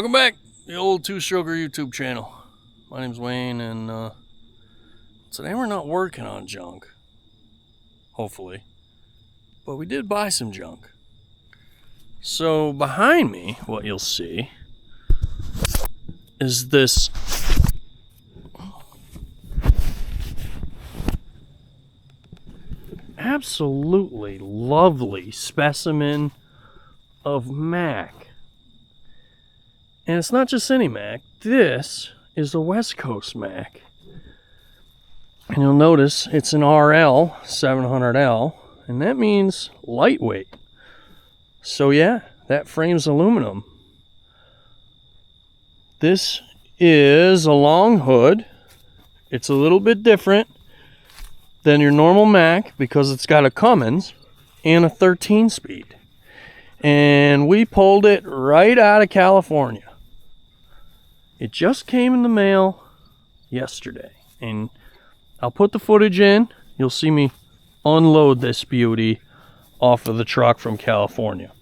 Welcome back to the old two-stroker YouTube channel. My name's Wayne, and today we're not working on junk, hopefully, but we did buy some junk. So behind me, what you'll see is this absolutely lovely specimen of Mack. And it's not just any Mack. This is a West Coast Mack. And you'll notice it's an RL700L, and that means lightweight. So yeah, that frame's aluminum. This is a long hood. It's a little bit different than your normal Mack because it's got a Cummins and a 13-speed. And we pulled it right out of California. It just came in the mail yesterday, and I'll put the footage in. You'll see me unload this beauty off of the truck from California.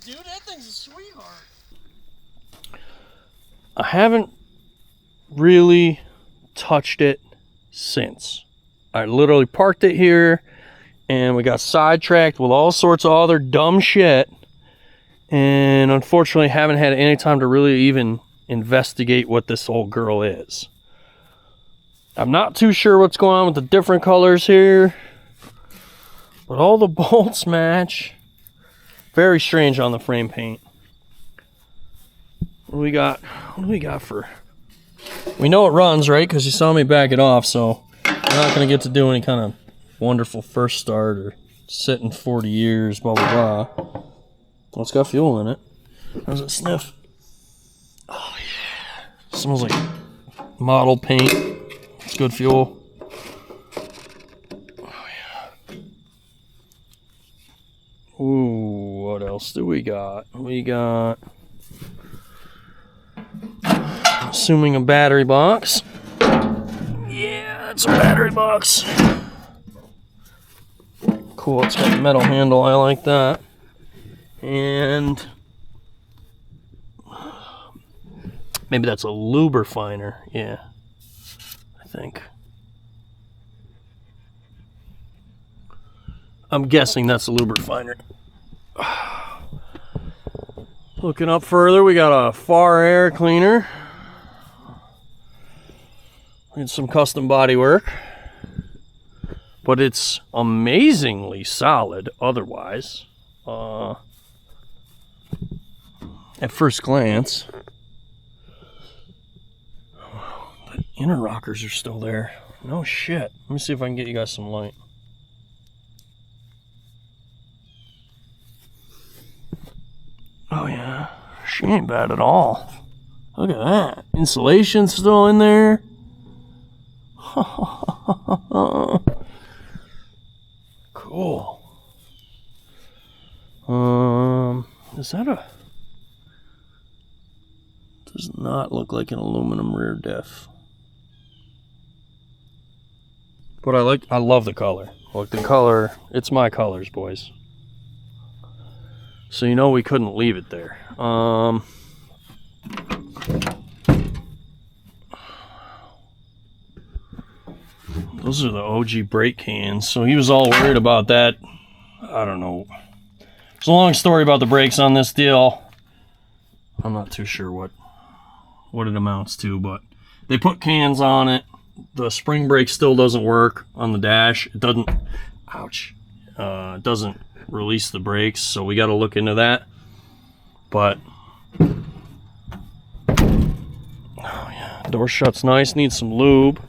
Dude, that thing's a sweetheart. I haven't really touched it since. I literally parked it here and we got sidetracked with all sorts of other dumb shit, and unfortunately haven't had any time to really even investigate what this old girl is. I'm not too sure what's going on with the different colors here, but all the bolts match. Very strange on the frame paint. What do we got? What do we got for... We know it runs, right? Because you saw me back it off, so we're not going to get to do any kind of wonderful first start or sitting 40 years, blah, blah, blah. Well, it's got fuel in it. How does it sniff? Oh, yeah. It smells like model paint. It's good fuel. Ooh, what else do we got? We got, assuming a battery box. Yeah, it's a battery box. Cool, it's got a metal handle, I like that. And maybe that's a lubrifiner, yeah, I think. I'm guessing that's a lubrifiner. Looking up further, we got a far air cleaner and some custom body work, but it's amazingly solid otherwise. At first glance, the inner rockers are still there. No shit. Let me see if I can get you guys some light. Oh yeah, she ain't bad at all. Look at that. Insulation's still in there. Cool. Is that a... Does not look like an aluminum rear diff. But I love the color. Look, the color, it's my colors, boys. So you know we couldn't leave it there. Those are the OG brake cans. So he was all worried about that. I don't know. It's a long story about the brakes on this deal. I'm not too sure what it amounts to, but they put cans on it. The spring brake still doesn't work on the dash. It doesn't, ouch, it doesn't release the brakes, so we got to look into that. But, oh yeah, door shut's nice, needs some lube.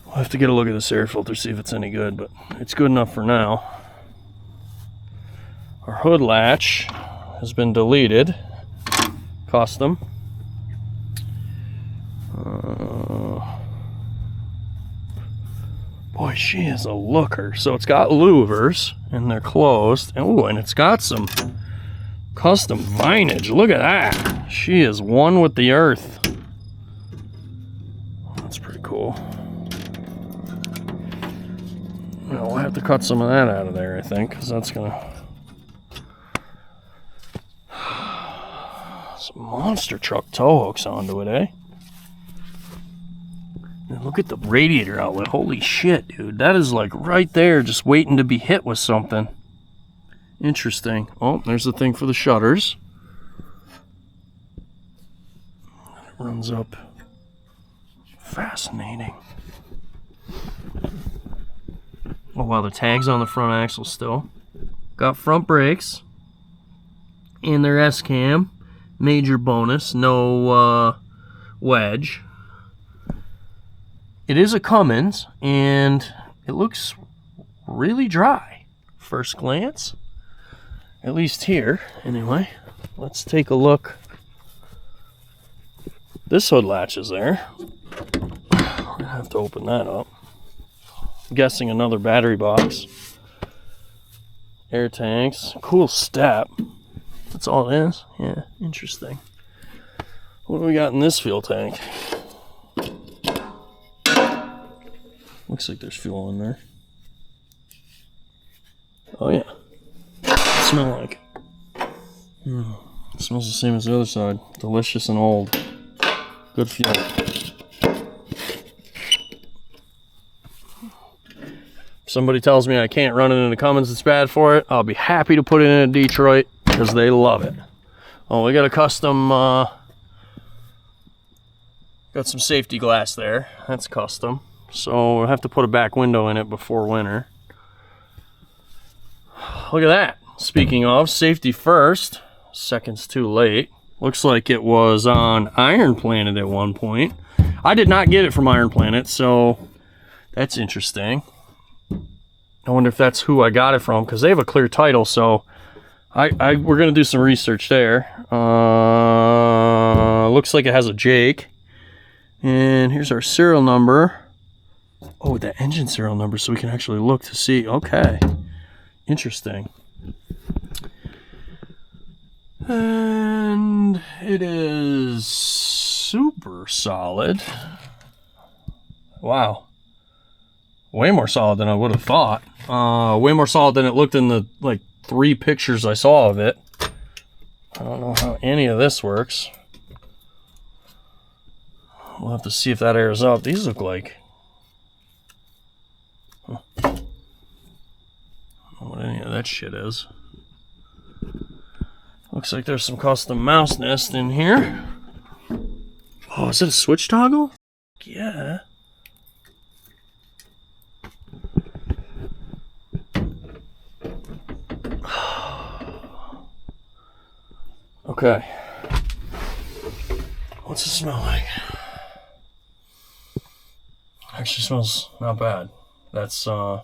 We'll have to get a look at this air filter, see if it's any good, but it's good enough for now. Our hood latch has been deleted. Custom. Boy, she is a looker. So it's got louvers, and they're closed. Oh, and it's got some custom vinage. Look at that. She is one with the earth. That's pretty cool. Well, we'll have to cut some of that out of there, I think, because that's gonna... Some monster truck tow hooks onto it, eh? And look at the radiator outlet. Holy shit, dude. That is like right there, just waiting to be hit with something. Interesting. Oh, there's the thing for the shutters. It runs up. Fascinating. Oh wow, the tag's on the front axle still. Got front brakes. And their S-cam. Major bonus. No wedge. It is a Cummins, and it looks really dry. First glance. At least here, anyway. Let's take a look. This hood latch is there. We're gonna have to open that up. I'm guessing another battery box. Air tanks. Cool step. That's all it is? Yeah, interesting. What do we got in this fuel tank? Looks like there's fuel in there. Oh yeah. What's it smell like? It smells the same as the other side. Delicious and old. Good fuel. If somebody tells me I can't run it in the Cummins, it's bad for it, I'll be happy to put it in a Detroit because they love it. Oh, we got a custom, got some safety glass there. That's custom. So we'll have to put a back window in it before winter. Look at that. Speaking of, safety first. Seconds too late. Looks like it was on Iron Planet at one point. I did not get it from Iron Planet, so that's interesting. I wonder if that's who I got it from, because they have a clear title, so we're going to do some research there. Looks like it has a Jake. And here's our serial number. Oh, the engine serial number, so we can actually look to see. Okay. Interesting. And it is super solid. Wow. Way more solid than I would have thought. Way more solid than it looked in the, like, 3 pictures I saw of it. I don't know how any of this works. We'll have to see if that airs up. These look like... Huh. I don't know what any of that shit is. Looks like there's some custom mouse nest in here. Oh, is it a switch toggle? Yeah. Okay. What's it smell like? Actually smells not bad. That's it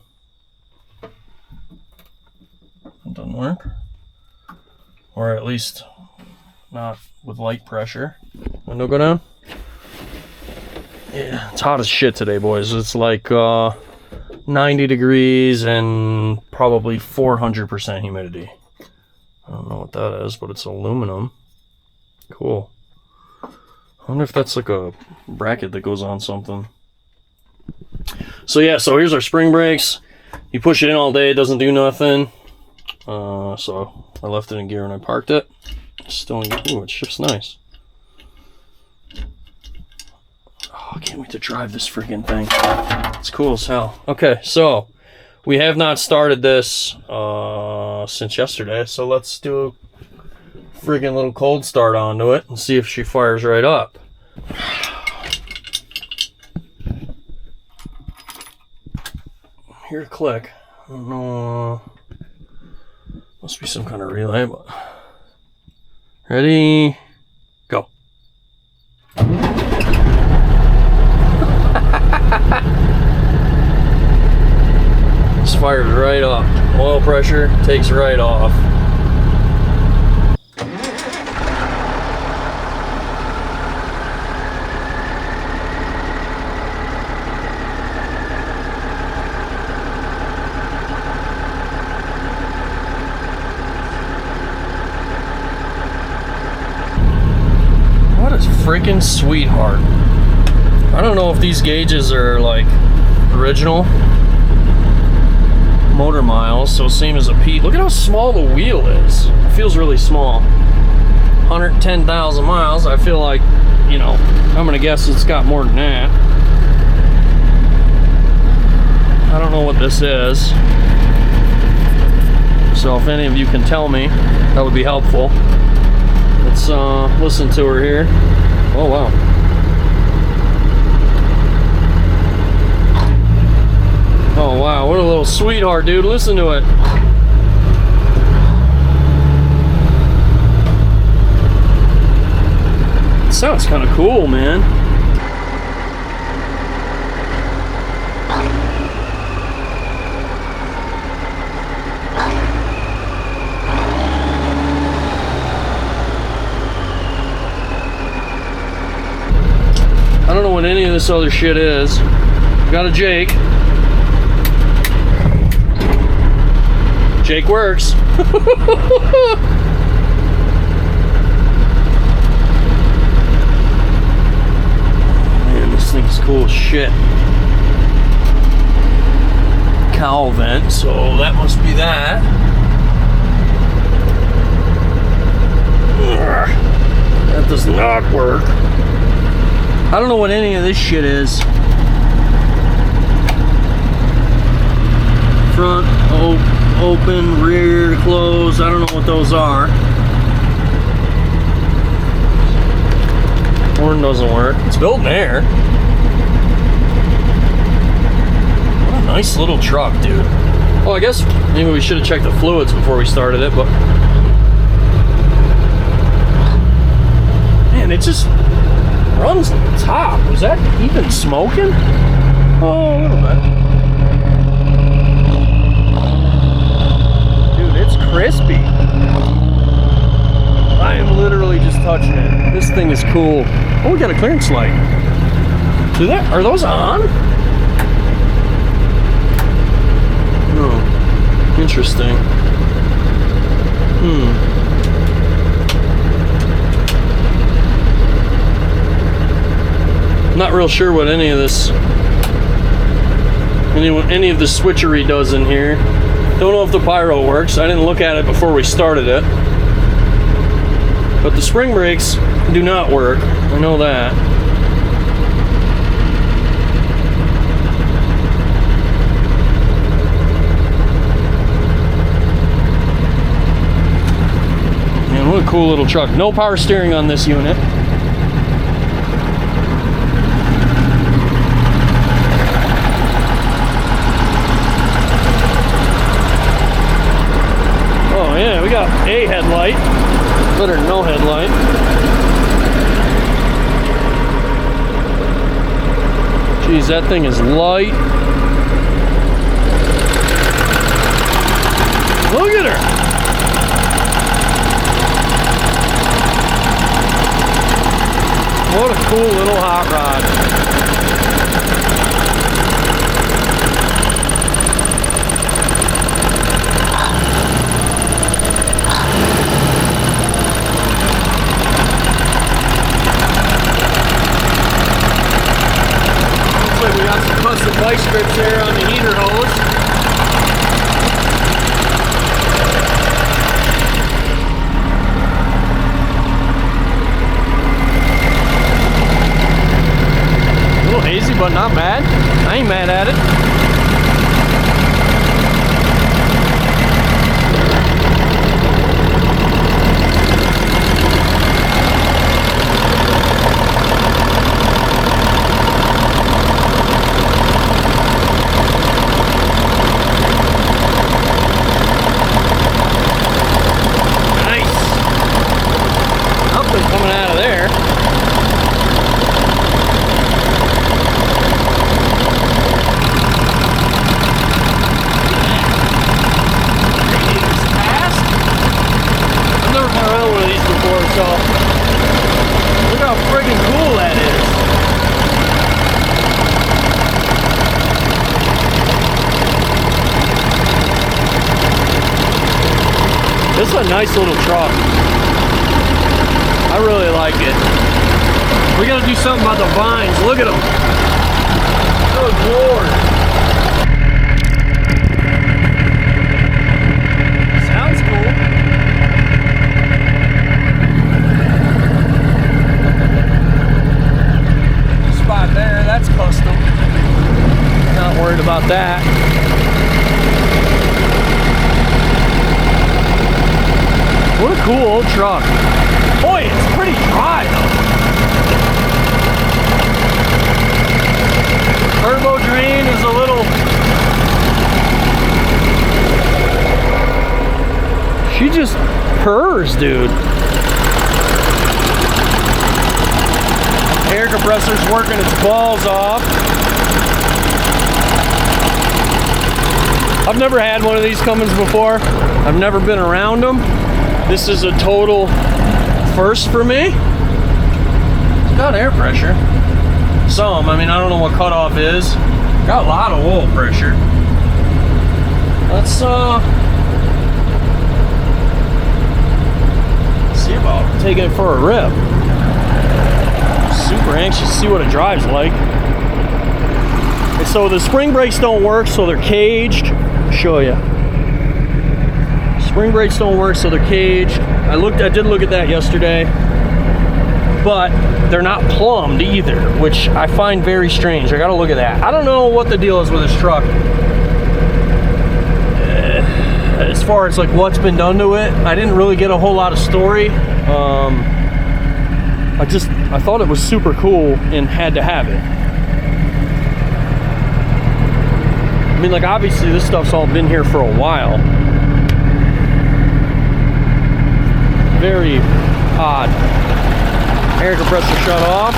doesn't work. Or at least not with light pressure. Window go down? Yeah, it's hot as shit today, boys. It's like 90 degrees and probably 400% humidity. I don't know what that is, but it's aluminum. Cool. I wonder if that's like a bracket that goes on something. So yeah, so here's our spring brakes. You push it in all day, it doesn't do nothing. So I left it in gear and I parked it. Still in gear. Ooh, it shifts nice. Oh, I can't wait to drive this freaking thing. It's cool as hell. Okay, so we have not started this since yesterday, so let's do a friggin' little cold start onto it and see if she fires right up. Hear a click. I don't know. Must be some kind of relay, but ready, go. This fires right off. Oil pressure takes right off. Freaking sweetheart. I don't know if these gauges are like original motor miles, so same as a Pete. Look at how small the wheel is. It feels really small. 110,000 miles. I feel like, you know, I'm gonna guess it's got more than that. I don't know what this is, so if any of you can tell me, that would be helpful. Let's listen to her here. Oh wow. Oh wow, what a little sweetheart, dude. Listen to it. It sounds kind of cool, man. I don't know what any of this other shit is. Got a Jake. Jake works. Man, this thing's cool as shit. Cowl vent, so that must be that. That does not work. I don't know what any of this shit is. Front open, rear close. I don't know what those are. Horn doesn't work. It's built in air. What a nice little truck, dude. Well, I guess maybe we should have checked the fluids before we started it, but man, it just runs like the top. Was that even smoking? Oh, a little bit. Dude, it's crispy. I am literally just touching it. This thing is cool. Oh, we got a clearance light. Are those on? Oh, interesting. Not real sure what any of this, any of the switchery does in here. Don't know if the pyro works. I didn't look at it before we started it. But the spring brakes do not work. I know that. Man, what a cool little truck. No power steering on this unit. Yeah, we got a headlight. Better than no headlight. Jeez, that thing is light. Look at her. What a cool little hot rod. We got some custom vice grips there on the heater hose. A little hazy, but not bad. I ain't mad at it. Coming out of there. Radiator's fast. I've never been around one of these before, so look how friggin' cool that is. This is a nice little truck. I really like it. We gotta do something about the vines. Look at them. Good Lord. Sounds cool. Spot there, that's custom. Not worried about that. What a cool old truck. Boy, it's pretty dry though. Turbo drain is a little... She just purrs, dude. Air compressor's working its balls off. I've never had one of these Cummins before. I've never been around them. This is a total first for me. It's got air pressure. Some, I mean, I don't know what cutoff is. Got a lot of oil pressure. Let's see about taking it for a rip. Super anxious to see what it drives like. And so the spring brakes don't work, so they're caged. I'll show you. Spring brakes don't work, so they're caged. I did look at that yesterday, but they're not plumbed either, which I find very strange. I gotta look at that. I don't know what the deal is with this truck. As far as like what's been done to it, I didn't really get a whole lot of story. I thought it was super cool and had to have it. I mean, like, obviously this stuff's all been here for a while. Very odd. Air compressor shut off.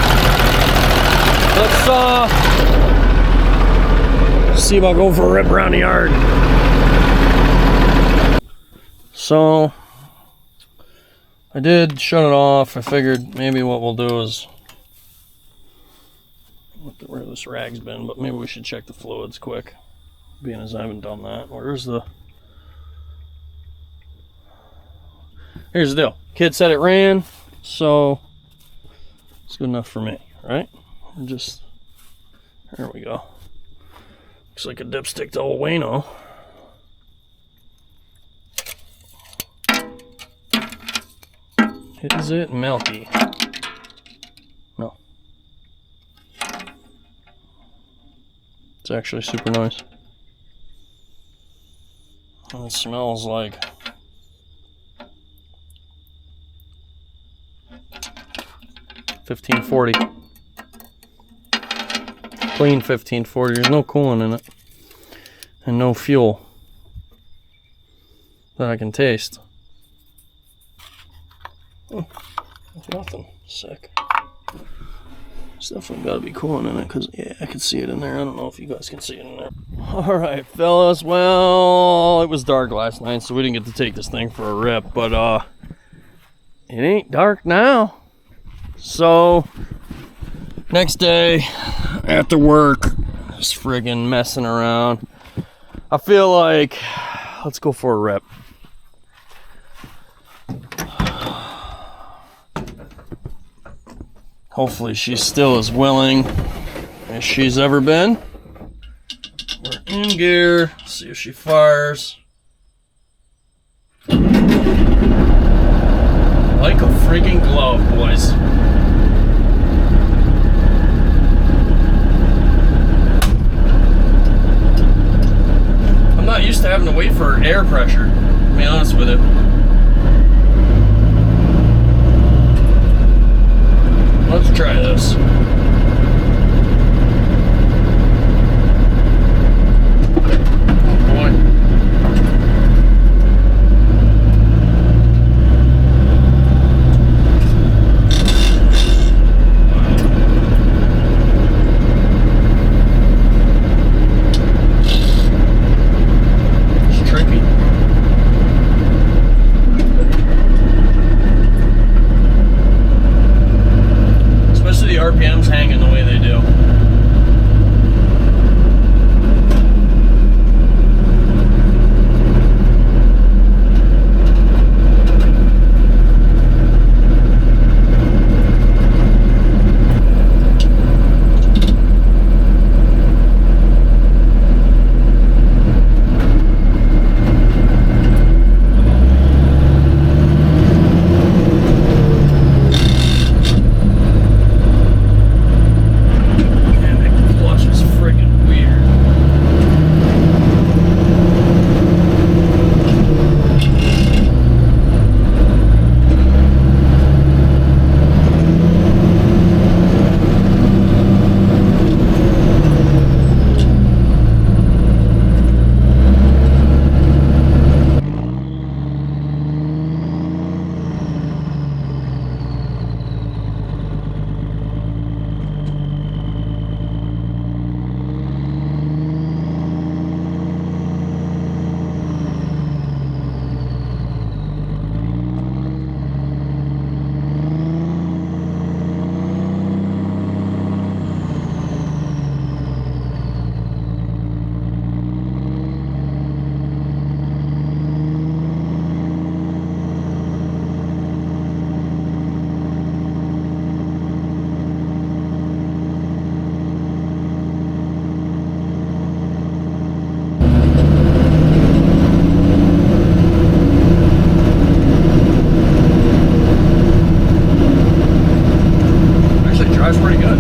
Let's see about going for a rip around the yard. So I did shut it off. I figured maybe what we'll do is, look at where this rag's been, but maybe we should check the fluids quick, being as I haven't done that. Where's the... Here's the deal. Kid said it ran, so it's good enough for me, right? And just, there we go. Looks like a dipstick to old Wayno. Is it milky? No. It's actually super nice. And it smells like $15.40. Clean $15.40. There's no coolant in it. And no fuel that I can taste. Oh, nothing. Sick. There's definitely got to be coolant in it, because, yeah, I can see it in there. I don't know if you guys can see it in there. Alright, fellas. Well, it was dark last night, so we didn't get to take this thing for a rip. But, it ain't dark now. So, next day, after work, just friggin' messing around. I feel like, let's go for a rip. Hopefully she's still as willing as she's ever been. In gear. See if she fires. Like a freaking glove, boys. I'm not used to having to wait for air pressure, to be honest with you. Let's try this. RPMs hanging the way they do. Drives pretty good.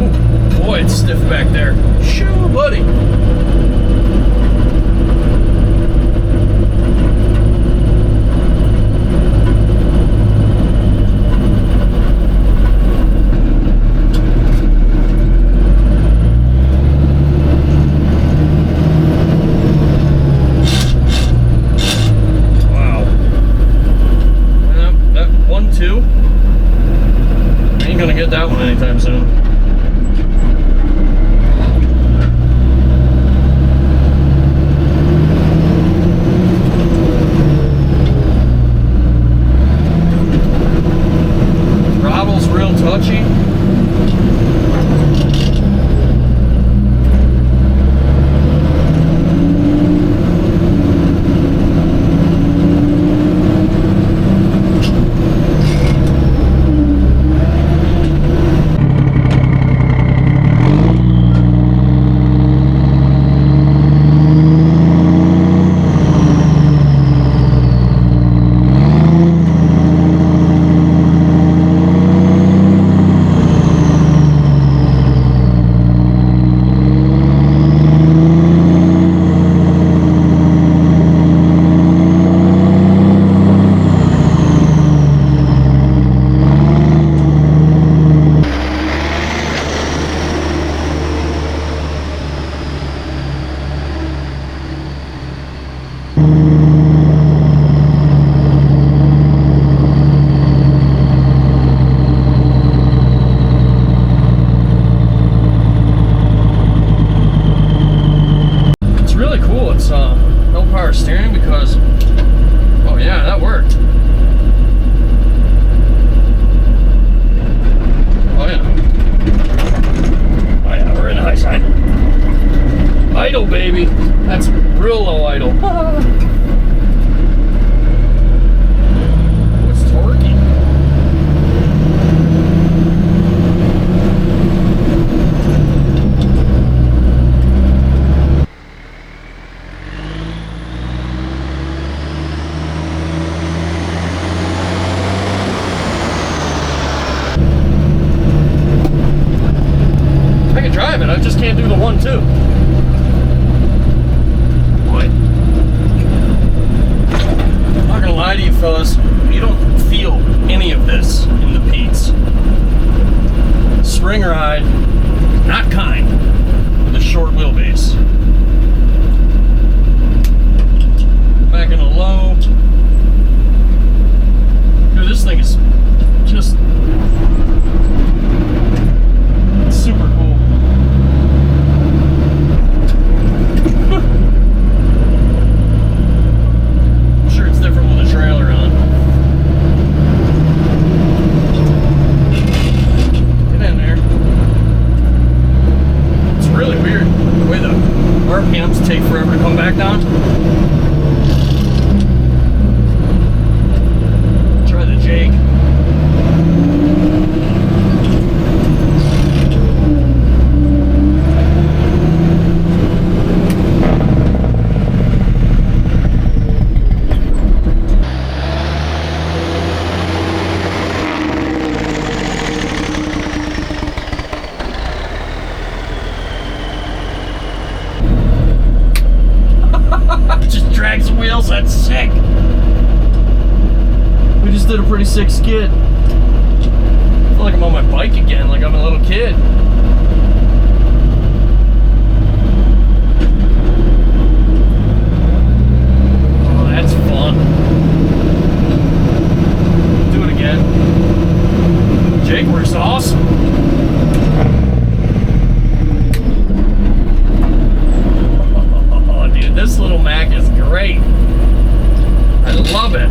Ooh, boy, it's stiff back there. Shoo, buddy. Ain't gonna get that one anytime soon. Throttle's real touchy. the one too. Boy. I'm not gonna lie to you fellas, you don't feel any of this in the Pete's. Spring ride, not kind, with a short wheelbase. Back in a low. Dude, this thing is just super cool. I'm sure it's different with a trailer on. Get in there. It's really weird the way the RPMs take forever to come back down. Try the Jake. Just drags the wheels, that's sick. We just did a pretty sick skid. I feel like I'm on my bike again, like I'm a little kid. Oh, that's fun. Do it again. Jake works awesome. Oh, dude, this little Mack is great. I love it.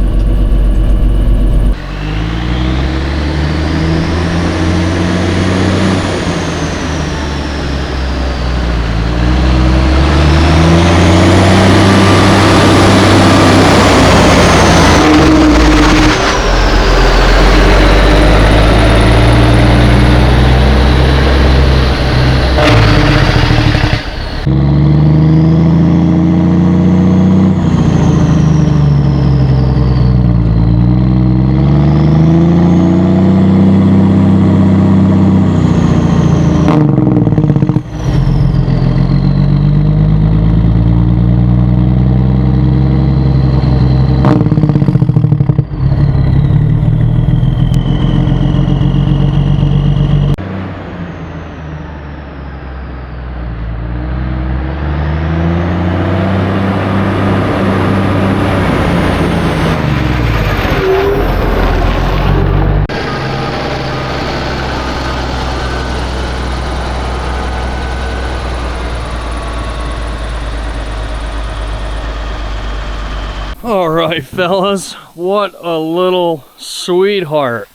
All right, fellas, what a little sweetheart.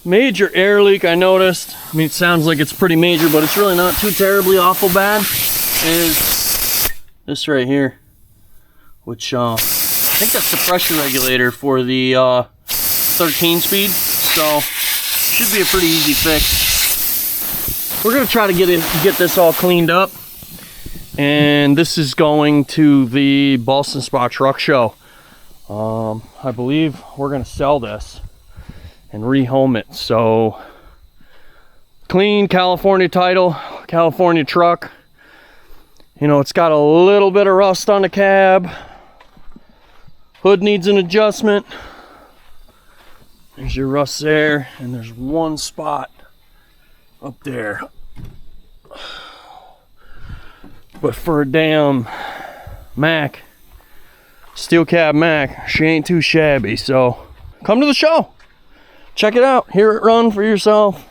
Major air leak, I noticed. I mean, it sounds like it's pretty major, but it's really not too terribly awful bad. Is this right here, which I think that's the pressure regulator for the 13 speed. So should be a pretty easy fix. We're gonna try to get this all cleaned up. And this is going to the Boston Spa Truck Show. I believe we're gonna sell this and rehome it. So clean California title, California truck. You know, it's got a little bit of rust on the cab. Hood needs an adjustment. There's your rust there, and there's one spot up there. But for a damn Mack, steel cab Mack, she ain't too shabby. So come to the show, check it out, hear it run for yourself.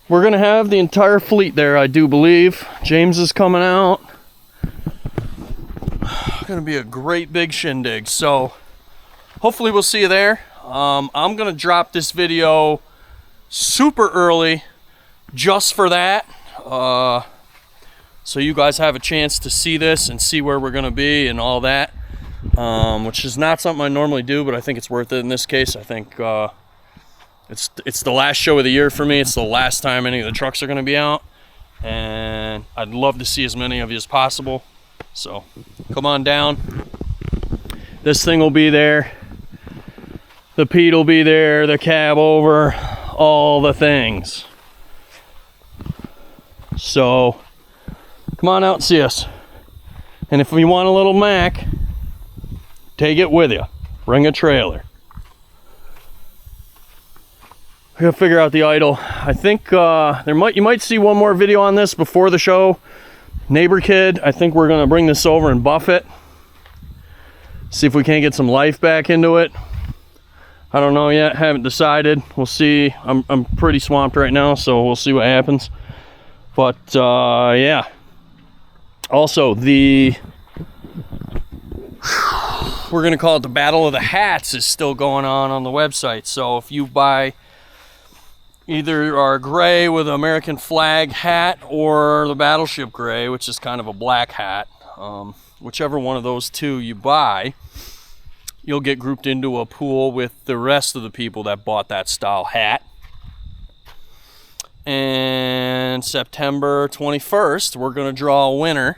We're gonna have the entire fleet there, I do believe. James is coming out. Gonna be a great big shindig. So hopefully we'll see you there. I'm gonna drop this video super early just for that. So you guys have a chance to see this and see where we're gonna be and all that, which is not something I normally do, but I think it's worth it in this case. I think it's the last show of the year for me. It's the last time any of the trucks are gonna be out, and I'd love to see as many of you as possible. So come on down. This thing will be there. The Pete will be there, the cab over, all the things. So come on out and see us. And if you want a little Mack, take it with you. Bring a trailer. I gotta figure out the idle. I think you might see one more video on this before the show. Neighbor kid, I think we're gonna bring this over and buff it. See if we can't get some life back into it. I don't know yet, haven't decided. We'll see. I'm pretty swamped right now, so we'll see what happens. But yeah. Also, we're gonna call it the Battle of the Hats is still going on the website. So if you buy either our gray with an American flag hat or the Battleship gray, which is kind of a black hat, whichever one of those two you buy, you'll get grouped into a pool with the rest of the people that bought that style hat. And September 21st, we're going to draw a winner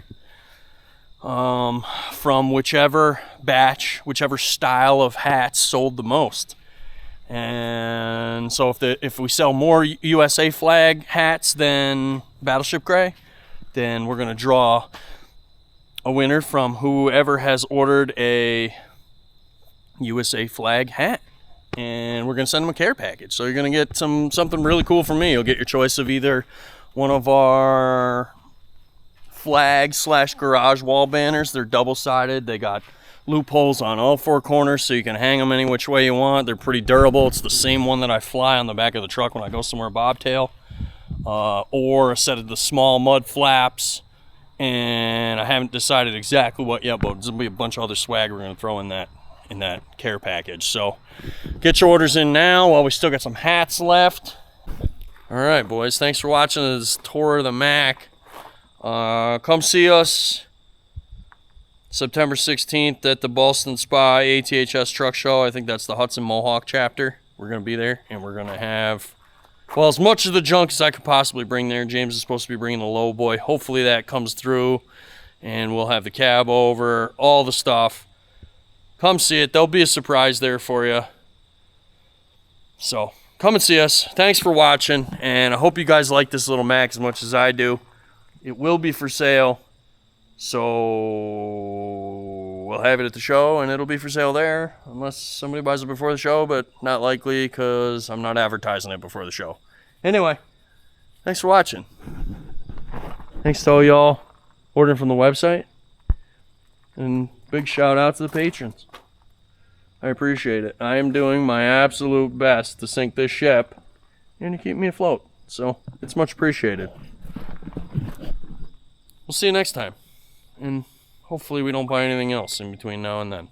from whichever batch, whichever style of hats sold the most. And so if we sell more USA flag hats than Battleship gray, then we're going to draw a winner from whoever has ordered a USA flag hat, and we're gonna send them a care package. So you're gonna get something really cool from me. You'll get your choice of either one of our flag / garage wall banners. They're double-sided. They got loopholes on all four corners, so you can hang them any which way you want. They're pretty durable. It's the same one that I fly on the back of the truck when I go somewhere bobtail, or a set of the small mud flaps. And I haven't decided exactly what yet, but there's gonna be a bunch of other swag we're gonna throw in that care package. So get your orders in now while we still got some hats left. All right, boys, thanks for watching this tour of the Mack. Come see us September 16th at the Ballston Spa ATHS Truck Show. I think that's the Hudson Mohawk chapter. We're gonna be there, and we're gonna have, well, as much of the junk as I could possibly bring there. James is supposed to be bringing the low boy. Hopefully that comes through, and we'll have the cab over, all the stuff. Come see it. There'll be a surprise there for you. So come and see us. Thanks for watching, and I hope you guys like this little Mack as much as I do. It will be for sale, so we'll have it at the show, and it'll be for sale there, unless somebody buys it before the show, but not likely because I'm not advertising it before the show. Anyway, thanks for watching. Thanks to all y'all ordering from the website, and big shout out to the patrons. I appreciate it. I am doing my absolute best to sink this ship and to keep me afloat, so it's much appreciated. We'll see you next time, and hopefully we don't buy anything else in between now and then.